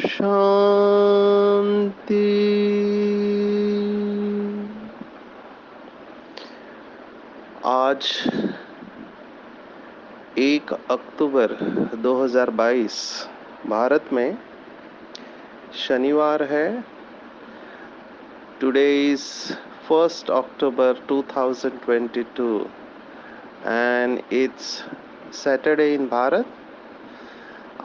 शांति। 1 अक्टूबर 2022 भारत में शनिवार है। Today is 1 October 2022 and it's Saturday इन भारत।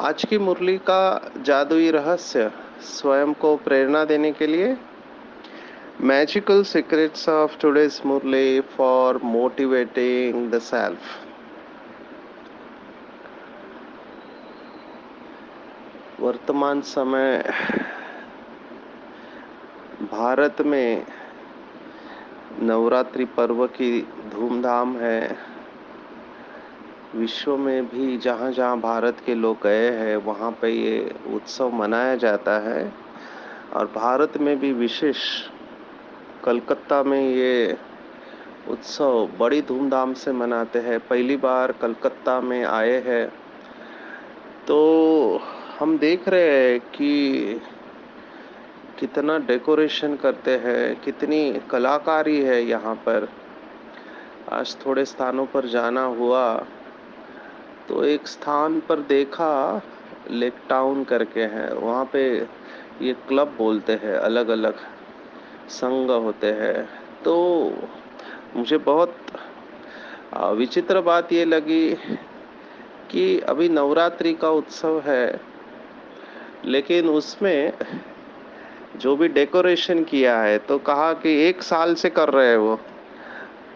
आज की मुरली का जादुई रहस्य स्वयं को प्रेरणा देने के लिए magical secrets of today's Murli for motivating the self. वर्तमान समय भारत में नवरात्रि पर्व की धूमधाम है। विश्व में भी जहाँ जहाँ भारत के लोग गए हैं वहाँ पे ये उत्सव मनाया जाता है और भारत में भी विशेष कलकत्ता में ये उत्सव बड़ी धूमधाम से मनाते हैं। पहली बार कलकत्ता में आए हैं तो हम देख रहे हैं कि कितना डेकोरेशन करते हैं, कितनी कलाकारी है यहाँ पर। आज थोड़े स्थानों पर जाना हुआ तो एक स्थान पर देखा, लेक टाउन करके है, वहाँ पे ये क्लब बोलते हैं, अलग अलग संघ होते हैं। तो मुझे बहुत विचित्र बात ये लगी कि अभी नवरात्रि का उत्सव है लेकिन उसमें जो भी डेकोरेशन किया है तो कहा कि 1 साल से कर रहे हैं वो।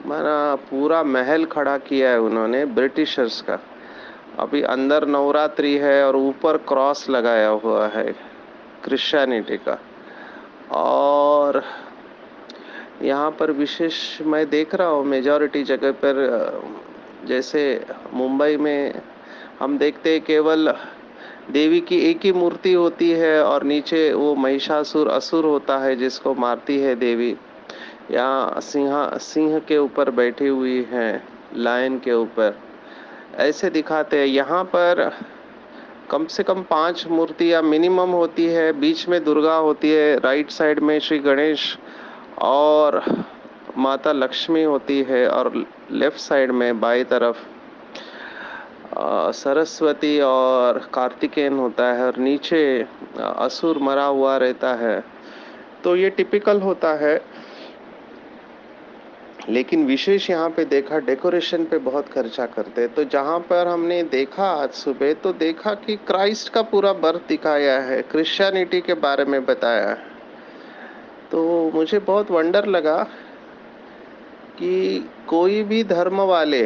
माना पूरा महल खड़ा किया है उन्होंने ब्रिटिशर्स का। अभी अंदर नवरात्रि है और ऊपर क्रॉस लगाया हुआ है क्रिश्चियनिटी का। और यहाँ पर विशेष मैं देख रहा हूँ मेजॉरिटी जगह पर जैसे मुंबई में हम देखते हैं केवल देवी की एक ही मूर्ति होती है और नीचे वो महिषासुर असुर होता है जिसको मारती है देवी। यहाँ सिंह के ऊपर बैठी हुई है, लायन के ऊपर ऐसे दिखाते हैं। यहाँ पर कम से कम 5 मूर्तियाँ मिनिमम होती है। बीच में दुर्गा होती है, राइट साइड में श्री गणेश और माता लक्ष्मी होती है और लेफ्ट साइड में बाई तरफ सरस्वती और कार्तिकेयन होता है और नीचे असुर मरा हुआ रहता है। तो ये टिपिकल होता है। लेकिन विशेष यहाँ पे देखा डेकोरेशन पे बहुत खर्चा करते हैं। तो जहाँ पर हमने देखा आज सुबह तो देखा कि क्राइस्ट का पूरा बर्थ दिखाया है, क्रिश्चियनिटी के बारे में बताया है। तो मुझे बहुत वंडर लगा कि कोई भी धर्म वाले,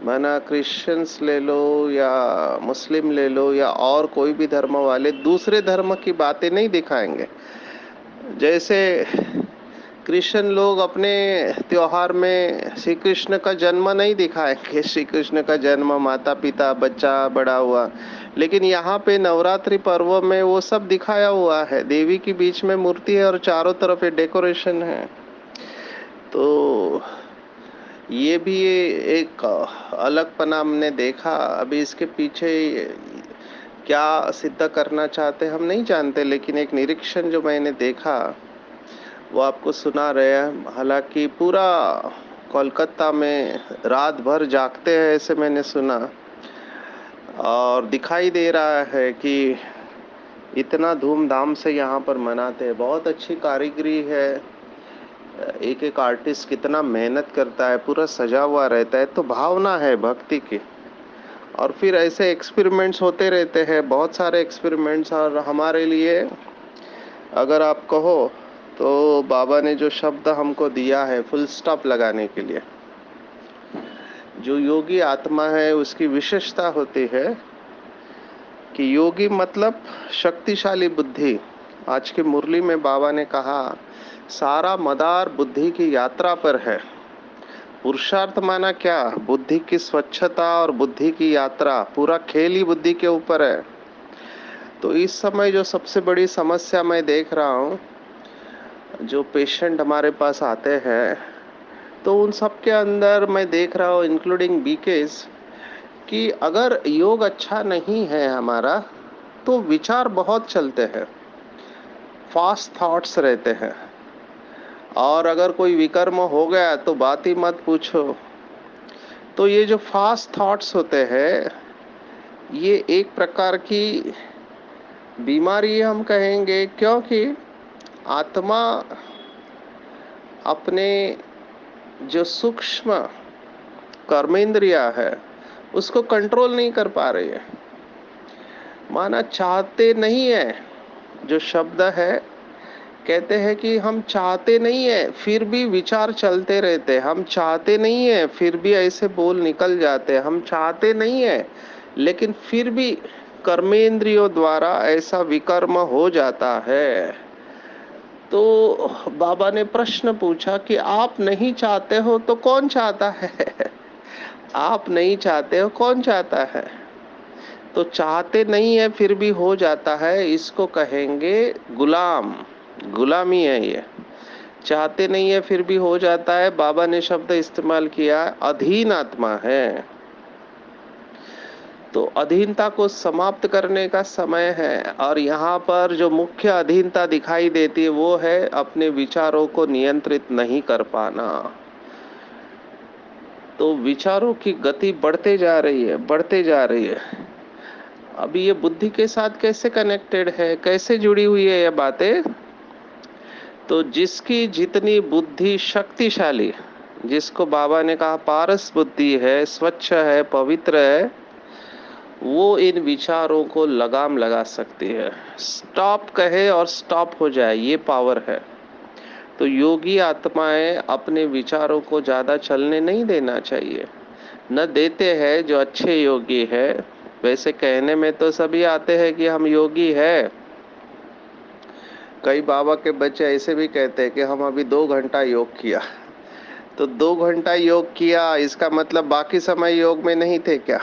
माना क्रिश्चियंस ले लो या मुस्लिम ले लो या और कोई भी धर्म वाले, दूसरे धर्म की बातें नहीं दिखाएंगे। जैसे क्रिश्चियन लोग अपने त्योहार में श्री कृष्ण का जन्म नहीं दिखाएंगे, श्री कृष्ण का जन्म, माता पिता, बच्चा बड़ा हुआ। लेकिन यहाँ पे नवरात्रि पर्व में वो सब दिखाया हुआ है। देवी की बीच में मूर्ति है और चारों तरफ ये डेकोरेशन है। तो ये भी एक अलगपना हमने देखा। अभी इसके पीछे क्या सिद्ध करना चाहते हम नहीं जानते, लेकिन एक निरीक्षण जो मैंने देखा वो आपको सुना रहे हैं। हालांकि पूरा कोलकाता में रात भर जागते हैं ऐसे मैंने सुना और दिखाई दे रहा है कि इतना धूमधाम से यहाँ पर मनाते हैं। बहुत अच्छी कारीगरी है। एक एक आर्टिस्ट कितना मेहनत करता है, पूरा सजा हुआ रहता है। तो भावना है भक्ति की। और फिर ऐसे एक्सपेरिमेंट्स होते रहते हैं, बहुत सारे एक्सपेरिमेंट्स। और हमारे लिए अगर आप कहो तो बाबा ने जो शब्द हमको दिया है फुल स्टॉप लगाने के लिए, जो योगी आत्मा है उसकी विशेषता होती है कि योगी मतलब शक्तिशाली बुद्धि, आज की मुरली में बाबा ने कहा, सारा मदार बुद्धि की यात्रा पर है। पुरुषार्थ माना क्या? बुद्धि की स्वच्छता और बुद्धि की यात्रा, पूरा खेल ही बुद्धि के ऊपर है। तो इस समय जो सबसे बड़ी समस्या मैं देख रहा हूँ, जो पेशेंट हमारे पास आते हैं, तो उन सब के अंदर मैं देख रहा हूँ, इंक्लूडिंग बीकेस, कि अगर योग अच्छा नहीं है हमारा, तो विचार बहुत चलते हैं, फास्ट थॉट्स रहते हैं, और अगर कोई विकर्म हो गया तो बात ही मत पूछो। तो ये जो फास्ट थॉट्स होते हैं, ये एक प्रकार की बीमारी हम कहेंगे, क्योंकि आत्मा अपने जो सूक्ष्म कर्मेंद्रिया है उसको कंट्रोल नहीं कर पा रही है। माना चाहते नहीं है, जो शब्द है, कहते हैं कि हम चाहते नहीं है फिर भी विचार चलते रहते, हम चाहते नहीं है फिर भी ऐसे बोल निकल जाते, हम चाहते नहीं है लेकिन फिर भी कर्मेंद्रियों द्वारा ऐसा विकर्म हो जाता है। तो बाबा ने प्रश्न पूछा कि आप नहीं चाहते हो तो कौन चाहता है? आप नहीं चाहते हो, कौन चाहता है? तो चाहते नहीं है फिर भी हो जाता है, इसको कहेंगे गुलाम, गुलामी है ये। चाहते नहीं है फिर भी हो जाता है, बाबा ने शब्द इस्तेमाल किया, अधीन आत्मा है। तो अधीनता को समाप्त करने का समय है, और यहाँ पर जो मुख्य अधीनता दिखाई देती है वो है अपने विचारों को नियंत्रित नहीं कर पाना। तो विचारों की गति बढ़ते जा रही है, बढ़ते जा रही है। अभी ये बुद्धि के साथ कैसे कनेक्टेड है, कैसे जुड़ी हुई है ये बातें? तो जिसकी जितनी बुद्धि शक्तिशाली, जिसको बाबा ने कहा पारस बुद्धि है, स्वच्छ है, पवित्र है, वो इन विचारों को लगाम लगा सकती है। स्टॉप कहे और स्टॉप हो जाए, ये पावर है। तो योगी आत्माएं अपने विचारों को ज्यादा चलने नहीं देना चाहिए, न देते हैं जो अच्छे योगी है। वैसे कहने में तो सभी आते हैं कि हम योगी है। कई बाबा के बच्चे ऐसे भी कहते हैं कि हम अभी 2 घंटा योग किया। तो 2 घंटा योग किया, इसका मतलब बाकी समय योग में नहीं थे क्या?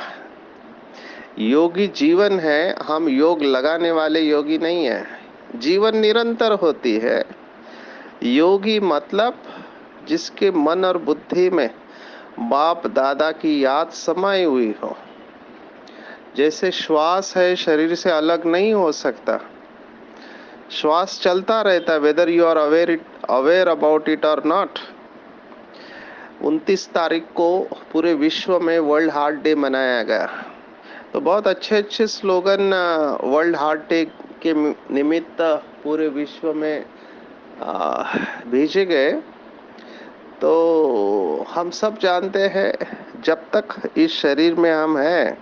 योगी जीवन है, हम योग लगाने वाले योगी नहीं है। जीवन निरंतर होती है। योगी मतलब जिसके मन और बुद्धि में बाप दादा की याद समाई हुई हो। जैसे श्वास है, शरीर से अलग नहीं हो सकता, श्वास चलता रहता है, whether you are aware about it और नॉट। 29 तारीख को पूरे विश्व में वर्ल्ड हार्ट डे मनाया गया। तो बहुत अच्छे अच्छे स्लोगन वर्ल्ड हार्ट डे के निमित्त पूरे विश्व में भेजे गए। तो हम सब जानते हैं, जब तक इस शरीर में हम हैं,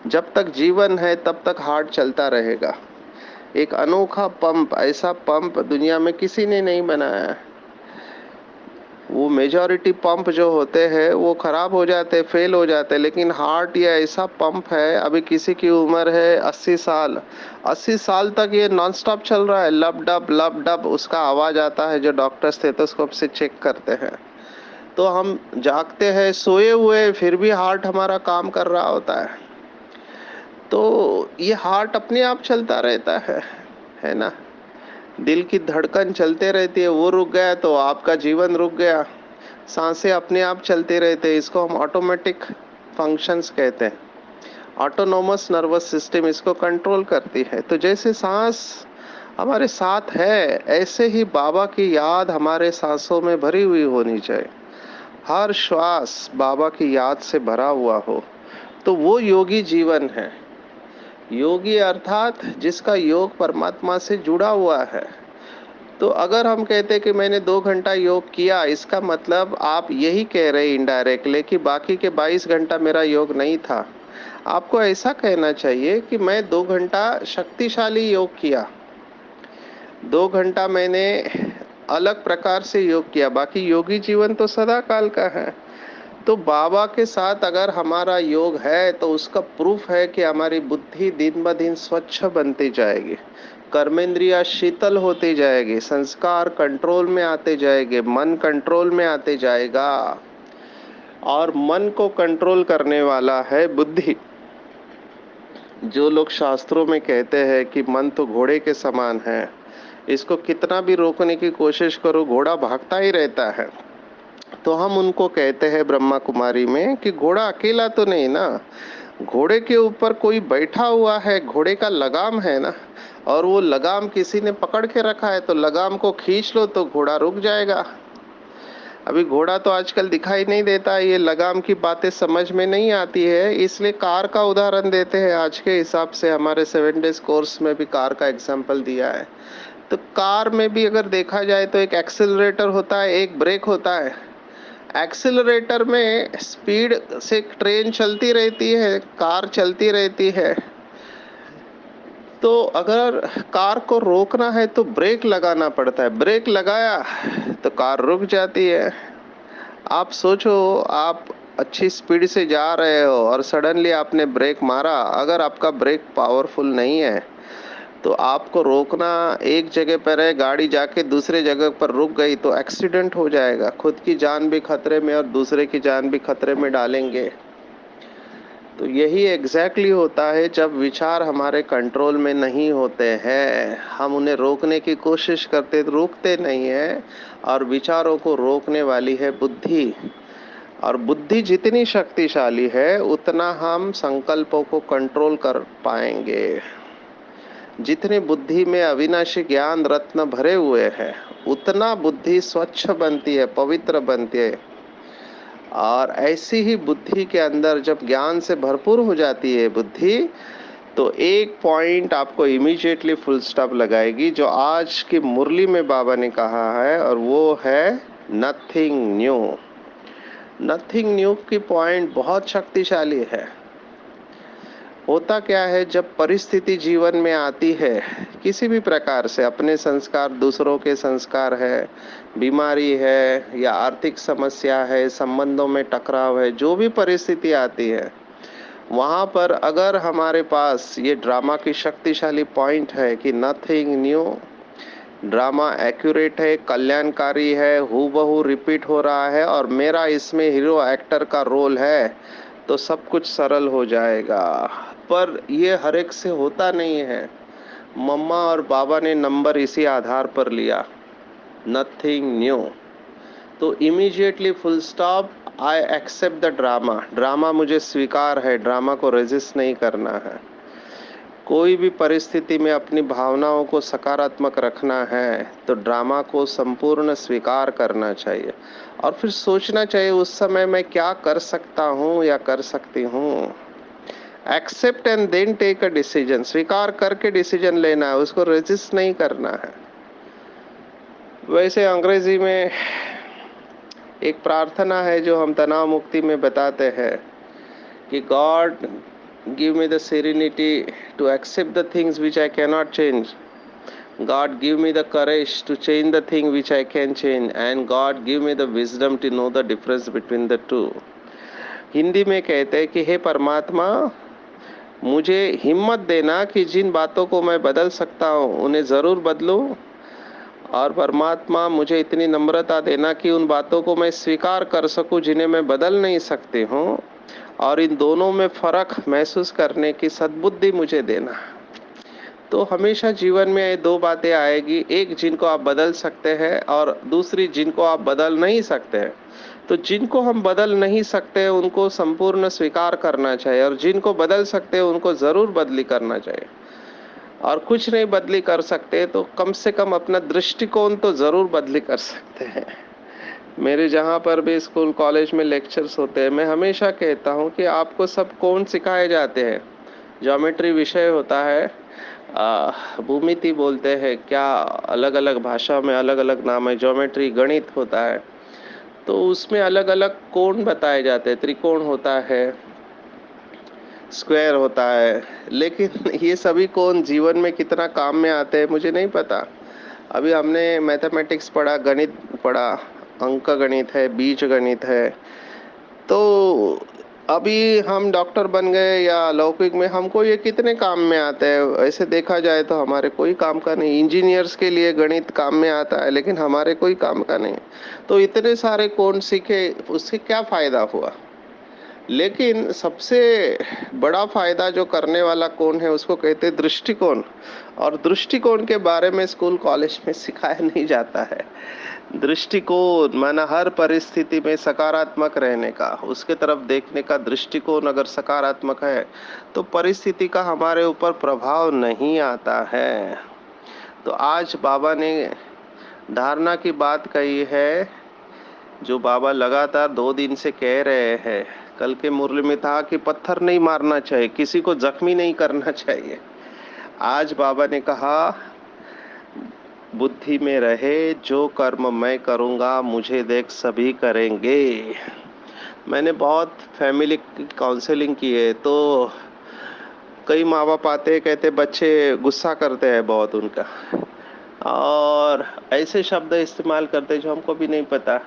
जब तक जीवन है, तब तक हार्ट चलता रहेगा। एक अनोखा पंप, ऐसा पंप दुनिया में किसी ने नहीं बनाया है। वो मेजॉरिटी पंप जो होते हैं वो खराब हो जाते, फेल हो जाते, लेकिन हार्ट ये ऐसा पंप है, अभी किसी की उम्र है 80 साल, 80 साल तक ये नॉन स्टॉप चल रहा है, लब डब उसका आवाज आता है, जो डॉक्टर स्टेथोस्कोप से चेक करते हैं। तो हम जागते हैं, सोए हुए, फिर भी हार्ट हमारा काम कर रहा होता है। तो ये हार्ट अपने आप चलता रहता है ना? दिल की धड़कन चलते रहती है, वो रुक गया तो आपका जीवन रुक गया। सांसें अपने आप चलते रहते हैं, इसको हम ऑटोमेटिक फंक्शंस कहते हैं। ऑटोनोमस नर्वस सिस्टम इसको कंट्रोल करती है। तो जैसे सांस हमारे साथ है, ऐसे ही बाबा की याद हमारे सांसों में भरी हुई होनी चाहिए। हर श्वास बाबा की याद से भरा हुआ हो, तो वो योगी जीवन है। योगी अर्थात जिसका योग परमात्मा से जुड़ा हुआ है। तो अगर हम कहते कि मैंने 2 घंटा योग किया, इसका मतलब आप यही कह रहे इनडायरेक्टली कि बाकी के 22 घंटा मेरा योग नहीं था। आपको ऐसा कहना चाहिए कि मैं 2 घंटा शक्तिशाली योग किया, 2 घंटा मैंने अलग प्रकार से योग किया, बाकी योगी जीवन तो सदा काल का है। तो बाबा के साथ अगर हमारा योग है, तो उसका प्रूफ है कि हमारी बुद्धि दिन ब दिन स्वच्छ बनती जाएगी। कर्मेंद्रियां शीतल होती जाएगी, संस्कार कंट्रोल में आते जाएंगे, मन कंट्रोल में आते जाएगा। और मन को कंट्रोल करने वाला है बुद्धि। जो लोग शास्त्रों में कहते हैं कि मन तो घोड़े के समान है, इसको कितना भी रोकने की कोशिश करो घोड़ा भागता ही रहता है। तो हम उनको कहते हैं ब्रह्मा कुमारी में कि घोड़ा अकेला तो नहीं ना, घोड़े के ऊपर कोई बैठा हुआ है, घोड़े का लगाम है ना, और वो लगाम किसी ने पकड़ के रखा है, तो लगाम को खींच लो तो घोड़ा रुक जाएगा। अभी घोड़ा तो आजकल दिखाई नहीं देता, ये लगाम की बातें समझ में नहीं आती है, इसलिए कार का उदाहरण देते हैं। आज के हिसाब से हमारे 7 डेज कोर्स में भी कार का एग्जाम्पल दिया है। तो कार में भी अगर देखा जाए तो एक एक्सेलरेटर होता है, एक ब्रेक होता है। एक्सेलरेटर में स्पीड से ट्रेन चलती रहती है, कार चलती रहती है। तो अगर कार को रोकना है तो ब्रेक लगाना पड़ता है, ब्रेक लगाया तो कार रुक जाती है। आप सोचो, आप अच्छी स्पीड से जा रहे हो और सडनली आपने ब्रेक मारा, अगर आपका ब्रेक पावरफुल नहीं है तो आपको रोकना, एक जगह पर है, गाड़ी जाके दूसरे जगह पर रुक गई तो एक्सीडेंट हो जाएगा, खुद की जान भी खतरे में और दूसरे की जान भी खतरे में डालेंगे। तो यही एग्जैक्टली होता है जब विचार हमारे कंट्रोल में नहीं होते हैं, हम उन्हें रोकने की कोशिश करते तो रुकते नहीं है, और विचारों को रोकने वाली है बुद्धि। और बुद्धि जितनी शक्तिशाली है उतना हम संकल्पों को कंट्रोल कर पाएंगे। जितने बुद्धि में अविनाशी ज्ञान रत्न भरे हुए हैं उतना बुद्धि स्वच्छ बनती है, पवित्र बनती है। और ऐसी ही बुद्धि के अंदर जब ज्ञान से भरपूर हो जाती है बुद्धि, तो एक पॉइंट आपको इमीडिएटली फुल स्टॉप लगाएगी, जो आज की मुरली में बाबा ने कहा है, और वो है नथिंग न्यू। नथिंग न्यू की पॉइंट बहुत शक्तिशाली है। होता क्या है, जब परिस्थिति जीवन में आती है किसी भी प्रकार से, अपने संस्कार, दूसरों के संस्कार है, बीमारी है या आर्थिक समस्या है, संबंधों में टकराव है, जो भी परिस्थिति आती है, वहां पर अगर हमारे पास ये ड्रामा की शक्तिशाली पॉइंट है कि नथिंग न्यू, ड्रामा एक्यूरेट है, कल्याणकारी है, हूबहू रिपीट हो रहा है और मेरा इसमें हीरो एक्टर का रोल है, तो सब कुछ सरल हो जाएगा। पर ये हर एक से होता नहीं है। मम्मा और बाबा ने नंबर इसी आधार पर लिया, नथिंग न्यू। तो immediately full stop, I accept the drama. Drama मुझे स्वीकार है, ड्रामा को रेजिस्ट नहीं करना है। कोई भी परिस्थिति में अपनी भावनाओं को सकारात्मक रखना है तो ड्रामा को संपूर्ण स्वीकार करना चाहिए, और फिर सोचना चाहिए उस समय मैं क्या कर सकता हूँ या कर सकती हूँ। Accept and then take a decision. स्वीकार करके डिसीजन लेना है, उसको रेजिस्ट नहीं करना है। वैसे अंग्रेजी में एक प्रार्थना है जो हम तनाव मुक्ति में बताते हैं कि God give me the serenity to accept the things which I cannot change, God give me the courage to change the thing which I can change, and God give me the wisdom to know the difference between the two. Hindi में कहते हैं कि हे परमात्मा, मुझे हिम्मत देना कि जिन बातों को मैं बदल सकता हूँ उन्हें ज़रूर बदलूँ, और परमात्मा मुझे इतनी नम्रता देना कि उन बातों को मैं स्वीकार कर सकूं जिन्हें मैं बदल नहीं सकती हूँ, और इन दोनों में फ़र्क महसूस करने की सद्बुद्धि मुझे देना। तो हमेशा जीवन में ये दो बातें आएगी, एक जिनको आप बदल सकते हैं और दूसरी जिनको आप बदल नहीं सकते हैं। तो जिनको हम बदल नहीं सकते उनको संपूर्ण स्वीकार करना चाहिए, और जिनको बदल सकते हैं उनको ज़रूर बदली करना चाहिए। और कुछ नहीं बदली कर सकते तो कम से कम अपना दृष्टिकोण तो ज़रूर बदली कर सकते हैं। मेरे जहाँ पर भी स्कूल कॉलेज में लेक्चर्स होते हैं, मैं हमेशा कहता हूँ कि आपको सब कोण सिखाए जाते हैं। ज्योमेट्री विषय होता है, भूमिति बोलते हैं, क्या अलग अलग भाषा में अलग अलग नाम है, ज्योमेट्री गणित होता है, तो उसमें अलग अलग कोण बताए जाते हैं, त्रिकोण होता है, स्क्वायर होता है, लेकिन ये सभी कोण जीवन में कितना काम में आते हैं मुझे नहीं पता। अभी हमने मैथमेटिक्स पढ़ा, गणित पढ़ा, अंक गणित है, बीज गणित है, तो अभी हम डॉक्टर बन गए या लौकिक में हमको ये कितने काम में आते हैं? ऐसे देखा जाए तो हमारे कोई काम का नहीं। इंजीनियर्स के लिए गणित काम में आता है, लेकिन हमारे कोई काम का नहीं। तो इतने सारे कौन सीखे, उससे क्या फायदा हुआ? लेकिन सबसे बड़ा फायदा जो करने वाला कौन है, उसको कहते हैं दृष्टिकोण। और दृष्टिकोण के बारे में स्कूल कॉलेज में सिखाया नहीं जाता है। दृष्टिकोण माना हर परिस्थिति में सकारात्मक रहने का, उसके तरफ देखने का दृष्टिकोण अगर सकारात्मक है तो परिस्थिति का हमारे ऊपर प्रभाव नहीं आता है। तो आज बाबा ने धारणा की बात कही है, जो बाबा लगातार 2 दिन से कह रहे हैं। कल के मुरली में था कि पत्थर नहीं मारना चाहिए, किसी को जख्मी नहीं करना चाहिए। आज बाबा ने कहा बुद्धि में रहे, जो कर्म मैं करूँगा मुझे देख सभी करेंगे। मैंने बहुत फैमिली की काउंसलिंग की है, तो कई माँ बाप आते हैं, कहते बच्चे गुस्सा करते हैं बहुत उनका, और ऐसे शब्द इस्तेमाल करते हैं जो हमको भी नहीं पता।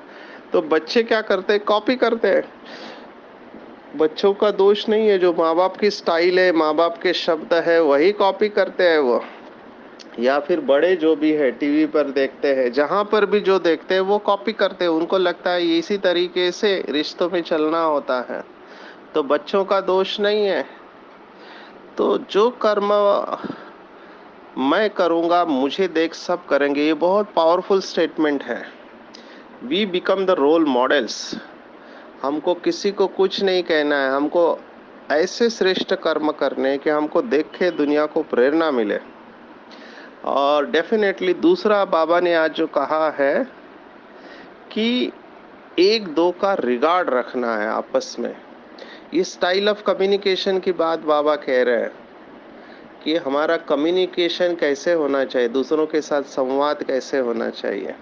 तो बच्चे क्या करते हैं, कॉपी करते हैं। बच्चों का दोष नहीं है, जो माँ बाप की स्टाइल है, माँ बाप के शब्द है, वही कॉपी करते हैं वो। या फिर बड़े जो भी है टीवी पर देखते हैं, जहां पर भी जो देखते हैं वो कॉपी करते हैं। उनको लगता है इसी तरीके से रिश्तों में चलना होता है। तो बच्चों का दोष नहीं है। तो जो कर्म मैं करूंगा मुझे देख सब करेंगे, ये बहुत पावरफुल स्टेटमेंट है। We become the role models. हमको किसी को कुछ नहीं कहना है, हमको ऐसे श्रेष्ठ कर्म करने हैं कि हमको देख के दुनिया को प्रेरणा मिले। और डेफिनेटली दूसरा बाबा ने आज जो कहा है कि एक दो का रिगार्ड रखना है आपस में। ये स्टाइल ऑफ कम्युनिकेशन की बात बाबा कह रहे हैं कि हमारा कम्युनिकेशन कैसे होना चाहिए, दूसरों के साथ संवाद कैसे होना चाहिए।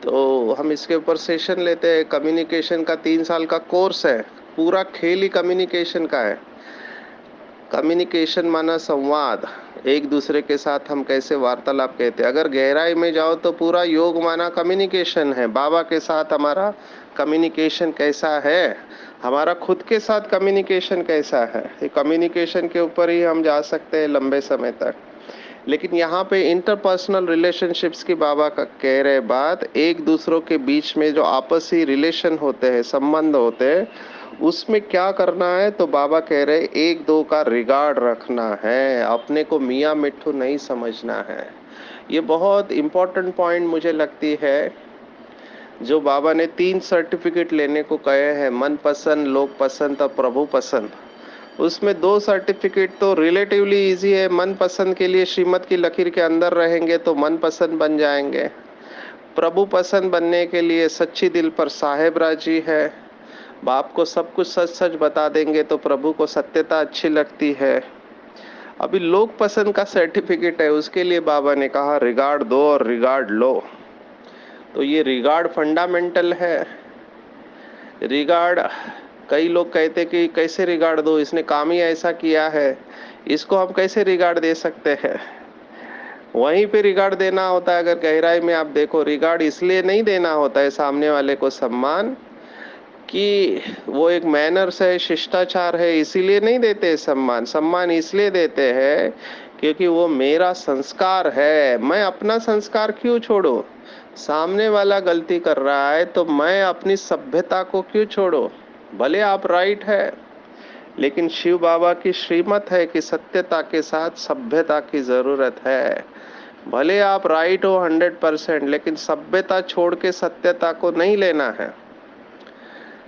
तो हम इसके ऊपर सेशन लेते हैं। कम्युनिकेशन का 3 साल का कोर्स है, पूरा खेल ही कम्युनिकेशन का है। कम्युनिकेशन माना संवाद, एक दूसरे के साथ हम कैसे वार्तालाप कहते हैं। अगर गहराई में जाओ तो पूरा योग माना कम्युनिकेशन है। बाबा के साथ हमारा कम्युनिकेशन कैसा है, हमारा खुद के साथ कम्युनिकेशन कैसा है, ये कम्युनिकेशन के ऊपर ही हम जा सकते हैं लंबे समय तक। लेकिन यहाँ पे इंटरपर्सनल रिलेशनशिप्स की बाबा का कह रहे बात, एक दूसरों के बीच में जो आपसी रिलेशन होते हैं, संबंध होते हैं, उसमें क्या करना है। तो बाबा कह रहे एक दो का रिगार्ड रखना है, अपने को मियाँ मिट्ठू नहीं समझना है। ये बहुत इम्पोर्टेंट पॉइंट मुझे लगती है। जो बाबा ने 3 सर्टिफिकेट लेने को कहे हैं, मन पसंद, लोक पसंद और प्रभु पसंद, उसमें 2 सर्टिफिकेट तो रिलेटिवली इजी है। मन पसंद के लिए श्रीमत की लकीर के अंदर रहेंगे तो मन पसंद बन जाएंगे। प्रभु पसंद बनने के लिए सच्ची दिल पर साहेब राजी है, बाप को सब कुछ सच सच बता देंगे तो प्रभु को सत्यता अच्छी लगती है। अभी लोक पसंद का सर्टिफिकेट है, उसके लिए बाबा ने कहा रिगार्ड दो और रिगार्ड लो। तो ये रिगार्ड फंडामेंटल है। रिगार्ड, कई लोग कहते कि कैसे रिगार्ड दो, इसने काम ही ऐसा किया है, इसको हम कैसे रिगार्ड दे सकते हैं। वहीं पे रिगार्ड देना होता है। अगर गहराई में आप देखो, रिगार्ड इसलिए नहीं देना होता है सामने वाले को सम्मान कि वो एक मैनर्स है, शिष्टाचार है, इसीलिए नहीं देते सम्मान। सम्मान इसलिए देते हैं क्योंकि वो मेरा संस्कार है। मैं अपना संस्कार क्यों छोड़ूं? सामने वाला गलती कर रहा है तो मैं अपनी सभ्यता को क्यों छोड़ूं? भले आप राइट है, लेकिन शिव बाबा की श्रीमत है कि सत्यता के साथ सभ्यता की जरूरत है। भले आप राइट हो 100%, लेकिन सभ्यता छोड़ के सत्यता को नहीं लेना है।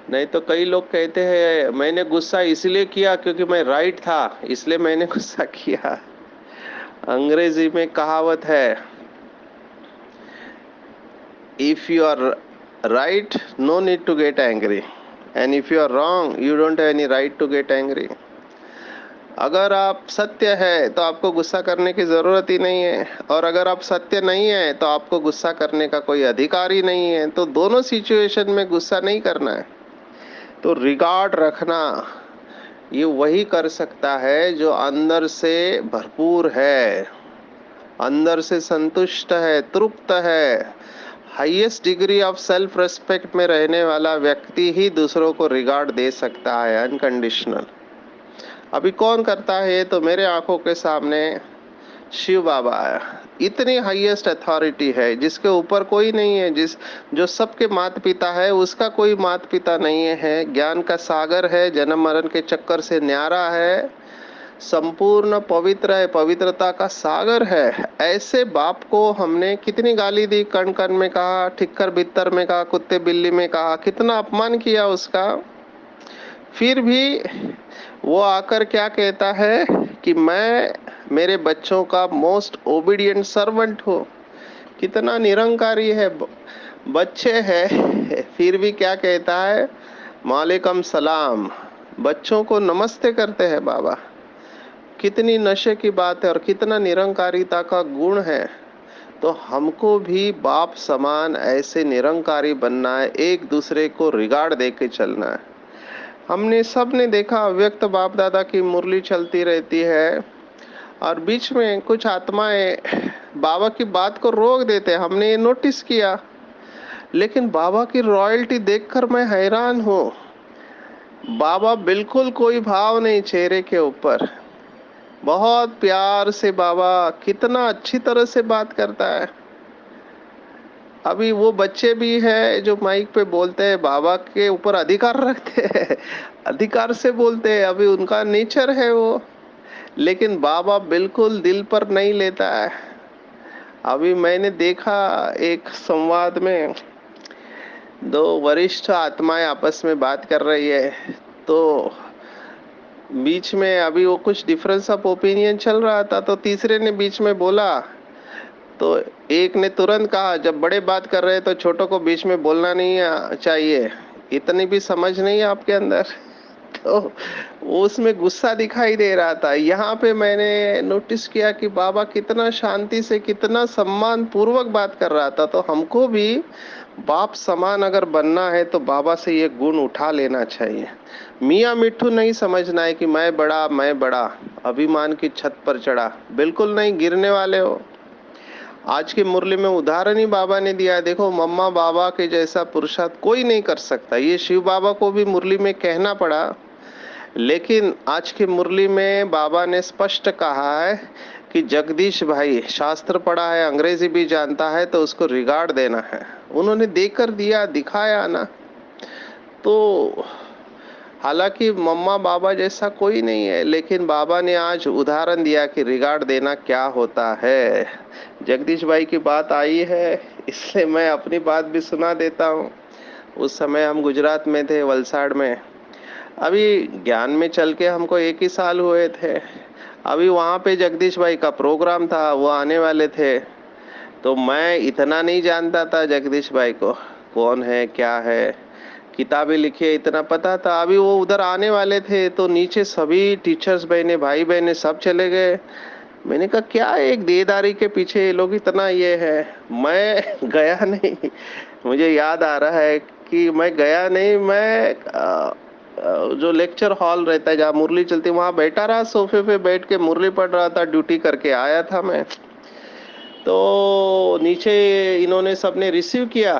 नहीं तो कई लोग कहते हैं मैंने गुस्सा इसलिए किया क्योंकि मैं राइट था, इसलिए मैंने गुस्सा किया। अंग्रेजी में कहावत है, if you are right no need to get angry, and if you are wrong you don't have any right to get angry. अगर आप सत्य है तो आपको गुस्सा करने की जरूरत ही नहीं है, और अगर आप सत्य नहीं है तो आपको गुस्सा करने का कोई अधिकार ही नहीं है। तो दोनों सिचुएशन में गुस्सा नहीं करना है। तो रिगार्ड रखना, ये वही कर सकता है जो अंदर से भरपूर है, अंदर से संतुष्ट है, तृप्त है, highest degree of self respect में रहने वाला व्यक्ति ही दूसरों को रिगार्ड दे सकता है अनकंडीशनल। अभी कौन करता है ये? तो मेरे आंखों के सामने शिव बाबा है। इतनी हाईएस्ट अथॉरिटी है जिसके ऊपर कोई नहीं है, जो सबके माता पिता है उसका कोई माता पिता नहीं है, ज्ञान का सागर है, जन्म मरण के चक्कर से न्यारा है, संपूर्ण पवित्र है, पवित्रता का सागर है। ऐसे बाप को हमने कितनी गाली दी, कण कण में कहा, ठिक्कर बित्तर में कहा, कुत्ते बिल्ली में कहा, कितना अपमान किया उसका। फिर भी वो आकर क्या कहता है कि मैं मेरे बच्चों का मोस्ट ओबीडियंट सर्वेंट हूँ। कितना निरंकारी है, बच्चे है फिर भी क्या कहता है, मालेकुम सलाम। बच्चों को नमस्ते करते हैं बाबा। कितनी नशे की बात है और कितना निरंकारिता का गुण है। तो हमको भी बाप समान ऐसे निरंकारी बनना है, एक दूसरे को रिगार्ड दे के चलना है। हमने सबने देखा अव्यक्त बाप दादा की मुरली चलती रहती है और बीच में कुछ आत्माएं बाबा की बात को रोक देते हैं, हमने ये नोटिस किया। लेकिन बाबा की रॉयल्टी देखकर मैं हैरान हूँ। बाबा बिल्कुल कोई भाव नहीं चेहरे के ऊपर, बहुत प्यार से बाबा कितना अच्छी तरह से बात करता है। अभी वो बच्चे भी है जो माइक पे बोलते हैं, बाबा के ऊपर अधिकार रखते हैं, अधिकार से बोलते हैं, अभी उनका नेचर है वो। लेकिन बाबा बिल्कुल दिल पर नहीं लेता है। अभी मैंने देखा एक संवाद में दो वरिष्ठ आत्माएं आपस में बात कर रही है, तो बीच में अभी वो कुछ डिफरेंस ऑफ ओपिनियन चल रहा था, तो तीसरे ने बीच में बोला, तो एक ने तुरंत कहा, जब बड़े बात कर रहे हैं तो छोटों को बीच में बोलना नहीं चाहिए, इतनी भी समझ नहीं है आपके अंदर। तो उसमें गुस्सा दिखाई दे रहा था। यहाँ पे मैंने नोटिस किया कि बाबा कितना शांति से, कितना सम्मान पूर्वक बात कर रहा था। तो हमको भी बाप समान अगर बनना है तो बाबा से ये गुण उठा लेना चाहिए। मियाँ मिट्ठू नहीं समझना है कि मैं बड़ा अभिमान की छत पर चढ़ा, बिल्कुल नहीं, गिरने वाले हो। आज की मुरली में उदाहरण ही बाबा ने दिया है, देखो मम्मा बाबा के जैसा पुरुषार्थ कोई नहीं कर सकता। ये शिव बाबा को भी मुरली में कहना पड़ा, लेकिन आज की मुरली में बाबा ने स्पष्ट कहा है कि जगदीश भाई शास्त्र पढ़ा है, अंग्रेजी भी जानता है, तो उसको रिगार्ड देना है। उन्होंने देकर दिया, दिखाया ना। तो हालांकि मम्मा बाबा जैसा कोई नहीं है, लेकिन बाबा ने आज उदाहरण दिया कि रिगार्ड देना क्या होता है। जगदीश भाई की बात आई है, इसलिए मैं अपनी बात भी सुना देता हूँ। उस समय हम गुजरात में थे, वलसाड़ में। अभी ज्ञान में चल के हमको 1 ही साल हुए थे। अभी वहाँ पे जगदीश भाई का प्रोग्राम था, वो आने वाले थे। तो मैं इतना नहीं जानता था जगदीश भाई को, कौन है क्या है, किताबें लिखी है इतना पता था। अभी वो उधर आने वाले थे तो नीचे सभी टीचर्स बहने, भाई बहने सब चले गए। मैंने कहा क्या एक देदारी के पीछे ये लोग इतना ये है। मैं गया नहीं। मुझे याद आ रहा है कि मैं गया नहीं, मैं जो लेक्चर हॉल रहता है जहाँ मुरली चलती, वहां बैठा रहा, सोफे पे बैठ के मुरली पढ़ रहा था, ड्यूटी करके आया था मैं। तो नीचे इन्होंने सबने रिसीव किया,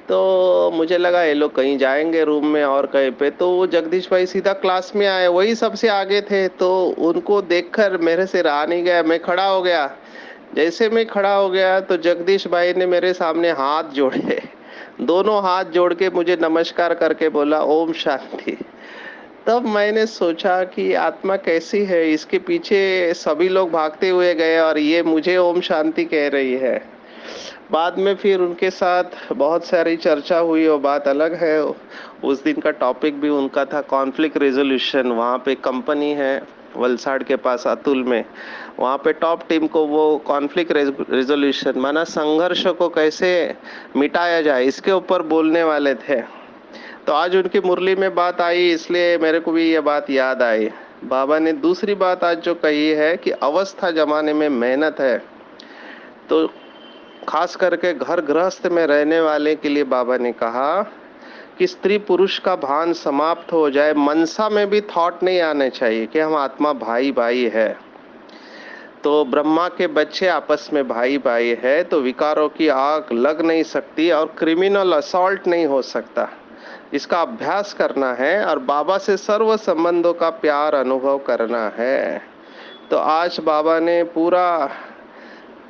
तो मुझे लगा ये लोग कहीं जाएंगे रूम में और कहीं पे, तो वो जगदीश भाई सीधा क्लास में आए, वही सबसे आगे थे। तो उनको देखकर मेरे से रहा नहीं गया, मैं खड़ा हो गया। जैसे मैं खड़ा हो गया तो जगदीश भाई ने मेरे सामने हाथ जोड़े, दोनों हाथ जोड़ के मुझे नमस्कार करके बोला ओम शांति। तब मैंने सोचा कि आत्मा कैसी है, इसके पीछे सभी लोग भागते हुए गए और ये मुझे ओम शांति कह रही है। बाद में फिर उनके साथ बहुत सारी चर्चा हुई, वो बात अलग है। उस दिन का टॉपिक भी उनका था कॉन्फ्लिक्ट रेजोल्यूशन। वहाँ पे कंपनी है वलसाड़ के पास अतुल में, वहाँ पे टॉप टीम को वो कॉन्फ्लिक्ट रेजोल्यूशन माना संघर्ष को कैसे मिटाया जाए, इसके ऊपर बोलने वाले थे। तो आज उनकी मुरली में बात आई, इसलिए मेरे को भी ये बात याद आई। बाबा ने दूसरी बात आज जो कही है कि अवस्था जमाने में मेहनत है, तो खास करके घर गृहस्थ में रहने वाले के लिए बाबा ने कहा कि स्त्री पुरुष का भान समाप्त हो जाए, मनसा में भी थॉट नहीं आने चाहिए कि हम आत्मा भाई भाई है। तो ब्रह्मा के बच्चे आपस में भाई भाई है, तो विकारों की आग लग नहीं सकती और क्रिमिनल असॉल्ट नहीं हो सकता। इसका अभ्यास करना है और बाबा से सर्व संबंधों का प्यार अनुभव करना है। तो आज बाबा ने पूरा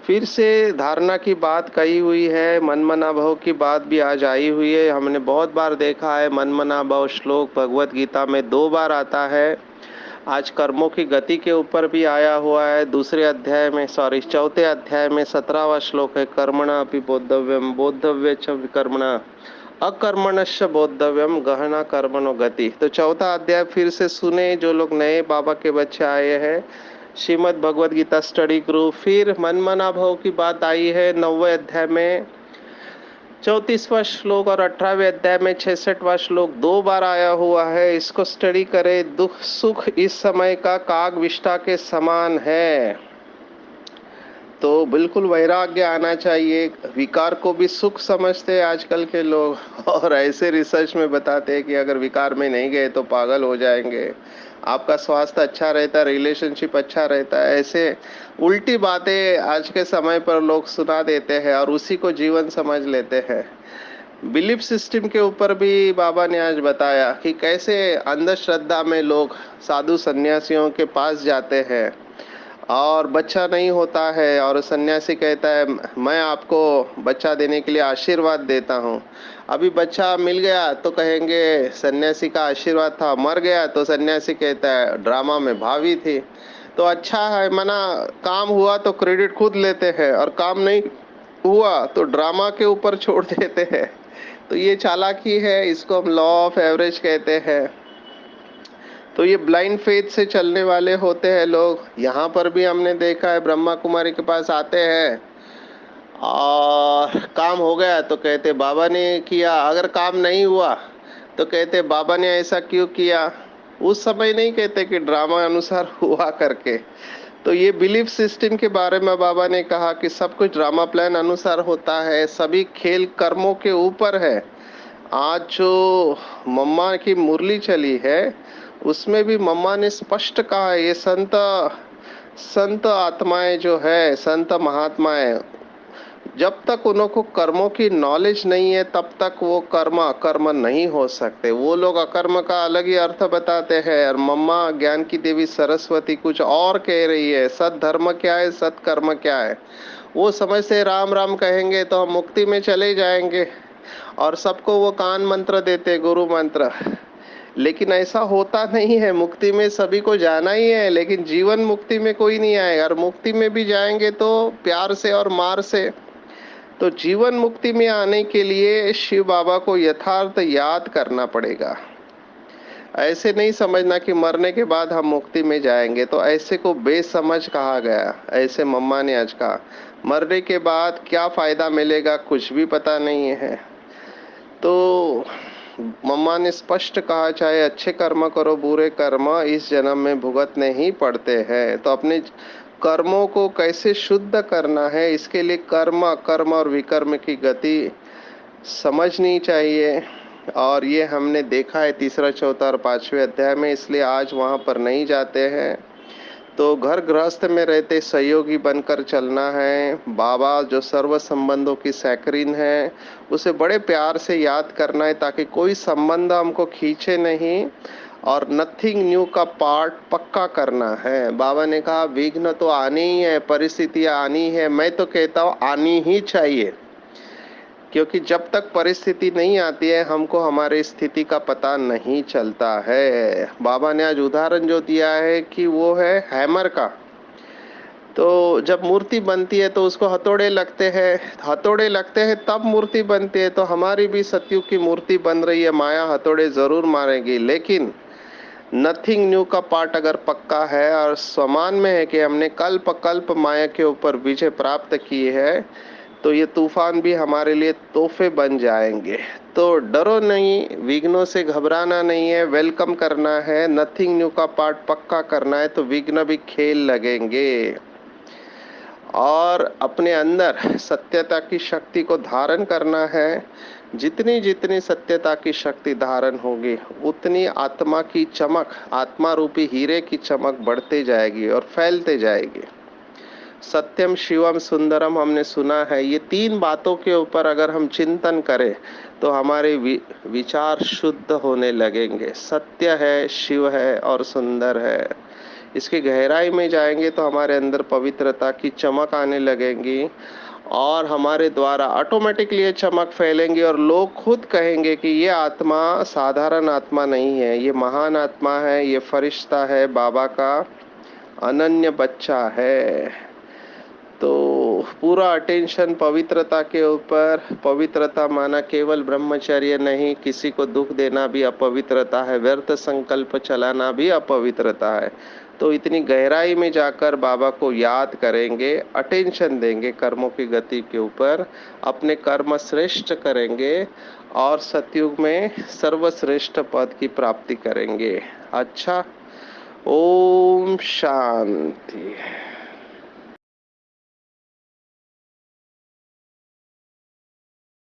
फिर से धारणा की बात कही हुई है, मनमना भव की बात भी आज आई हुई है। हमने बहुत बार देखा है मनमना भव श्लोक भगवत गीता में 2 बार आता है। आज कर्मों की गति के ऊपर भी आया हुआ है। दूसरे अध्याय में, सॉरी, चौथे अध्याय में 17वां श्लोक है, कर्मणा अपि बोद्धव्यम बोद्धव्य च विकर्मणा अकर्मणश्च बोद्धव्यम गहना कर्मणो गति। तो चौथा अध्याय फिर से सुने जो लोग नए बाबा के बच्चे आए हैं। Shrimad Bhagavad Gita study group. फिर मनमना भव की बात आई है 9वें अध्याय में 34वां श्लोक और 18वें अध्याय में 66वां श्लोक 2 बार आया हुआ है। इसको स्टडी करें। दुख सुख इस समय का काग विष्ठा के समान है। तो बिल्कुल वैराग्य आना चाहिए। विकार को भी सुख समझते हैं आजकल के लोग, और ऐसे रिसर्च में बताते हैं कि अगर विकार में नहीं गए तो पागल हो जाएंगे, आपका स्वास्थ्य अच्छा रहता है, रिलेशनशिप अच्छा रहता है। ऐसे उल्टी बातें आज के समय पर लोग सुना देते हैं और उसी को जीवन समझ लेते हैं। बिलीफ सिस्टम के ऊपर भी बाबा ने आज बताया कि कैसे अंधश्रद्धा में लोग साधु सन्यासियों के पास जाते हैं और बच्चा नहीं होता है और सन्यासी कहता है मैं आपको बच्चा देने के लिए आशीर्वाद देता हूँ। अभी बच्चा मिल गया तो कहेंगे सन्यासी का आशीर्वाद था, मर गया तो सन्यासी कहता है ड्रामा में भावी थी। तो अच्छा है, मना काम हुआ तो क्रेडिट खुद लेते हैं और काम नहीं हुआ तो ड्रामा के ऊपर छोड़ देते हैं। तो ये चालाकी है, इसको हम लॉ ऑफ एवरेज कहते हैं। तो ये ब्लाइंड फेथ से चलने वाले होते हैं लोग। यहाँ पर भी हमने देखा है, ब्रह्मा कुमारी के पास आते हैं और काम हो गया तो कहते बाबा ने किया, अगर काम नहीं हुआ तो कहते बाबा ने ऐसा क्यों किया। उस समय नहीं कहते कि ड्रामा अनुसार हुआ करके। तो ये बिलीफ सिस्टम के बारे में बाबा ने कहा कि सब कुछ ड्रामा प्लान अनुसार होता है, सभी खेल कर्मों के ऊपर है। आज जो मम्मा की मुरली चली है उसमें भी मम्मा ने स्पष्ट कहा है, ये संत संत आत्माएं जो है, संत महात्माएं, जब तक उनको कर्मों की नॉलेज नहीं है तब तक वो कर्म अकर्म नहीं हो सकते। वो लोग अकर्म का अलग ही अर्थ बताते हैं और मम्मा ज्ञान की देवी सरस्वती कुछ और कह रही है। सत धर्म क्या है, सत कर्म क्या है। वो समझते राम राम कहेंगे तो हम मुक्ति में चले जाएंगे और सबको वो कान मंत्र देते, गुरु मंत्र। लेकिन ऐसा होता नहीं है। मुक्ति में सभी को जाना ही है, लेकिन जीवन मुक्ति में कोई नहीं आएगा। और मुक्ति में भी जाएंगे तो प्यार से और मार से। तो जीवन मुक्ति में आने के लिए शिव बाबा को यथार्थ याद करना पड़ेगा। ऐसे नहीं समझना कि मरने के बाद हम मुक्ति में जाएंगे, तो ऐसे को बेसमझ कहा गया। ऐसे मम्मा ने आज कहा मरने के बाद क्या फायदा मिलेगा, कुछ भी पता नहीं है। तो मम्मा ने स्पष्ट कहा चाहे अच्छे कर्म करो बुरे कर्म इस जन्म में भुगतने ही पड़ते हैं। तो अपने कर्मों को कैसे शुद्ध करना है, इसके लिए कर्म अकर्म और विकर्म की गति समझनी चाहिए। और ये हमने देखा है तीसरा चौथा और 5वें अध्याय में, इसलिए आज वहाँ पर नहीं जाते हैं। तो घर गृहस्थ में रहते सहयोगी बनकर चलना है। बाबा जो सर्व संबंधों की सैकरीन है उसे बड़े प्यार से याद करना है ताकि कोई संबंध हमको खींचे नहीं। और नथिंग न्यू का पार्ट पक्का करना है। बाबा ने कहा विघ्न तो आनी ही है, परिस्थितियां आनी है। मैं तो कहता हूँ आनी ही चाहिए, क्योंकि जब तक परिस्थिति नहीं आती है हमको हमारी स्थिति का पता नहीं चलता है। बाबा ने आज उदाहरण जो दिया है कि वो है हैमर का। तो जब मूर्ति बनती है तो उसको हथौड़े लगते हैं, हथौड़े लगते हैं तब मूर्ति बनती है। तो हमारी भी सतयुग की मूर्ति बन रही है, माया हथौड़े जरूर मारेगी, लेकिन नथिंग न्यू का पार्ट अगर पक्का है और समान में है कि हमने कल्प कल्प माया के ऊपर विजय प्राप्त की है, तो ये तूफान भी हमारे लिए तोहफे बन जाएंगे। तो डरो नहीं, विघ्नों से घबराना नहीं है, वेलकम करना है। नथिंग न्यू का पार्ट पक्का करना है तो विघ्न भी खेल लगेंगे। और अपने अंदर सत्यता की शक्ति को धारण करना है। जितनी जितनी सत्यता की शक्ति धारण होगी उतनी आत्मा की चमक, आत्मा रूपी हीरे की चमक बढ़ते जाएगी और फैलते जाएगी। सत्यम शिवम सुंदरम हमने सुना है। ये तीन बातों के ऊपर अगर हम चिंतन करें तो हमारे विचार शुद्ध होने लगेंगे। सत्य है, शिव है और सुंदर है। इसकी गहराई में जाएंगे तो हमारे अंदर पवित्रता की चमक आने लगेंगी और हमारे द्वारा ऑटोमेटिकली ये चमक फैलेंगी और लोग खुद कहेंगे कि ये आत्मा साधारण आत्मा नहीं है, ये महान आत्मा है, ये फरिश्ता है, बाबा का अनन्य बच्चा है। तो पूरा अटेंशन पवित्रता के ऊपर। पवित्रता माना केवल ब्रह्मचर्य नहीं, किसी को दुख देना भी अपवित्रता है, व्यर्थ संकल्प चलाना भी अपवित्रता है। तो इतनी गहराई में जाकर बाबा को याद करेंगे, अटेंशन देंगे कर्मों की गति के ऊपर, अपने कर्म श्रेष्ठ करेंगे और सतयुग में सर्वश्रेष्ठ पद की प्राप्ति करेंगे। अच्छा, ओम शांति।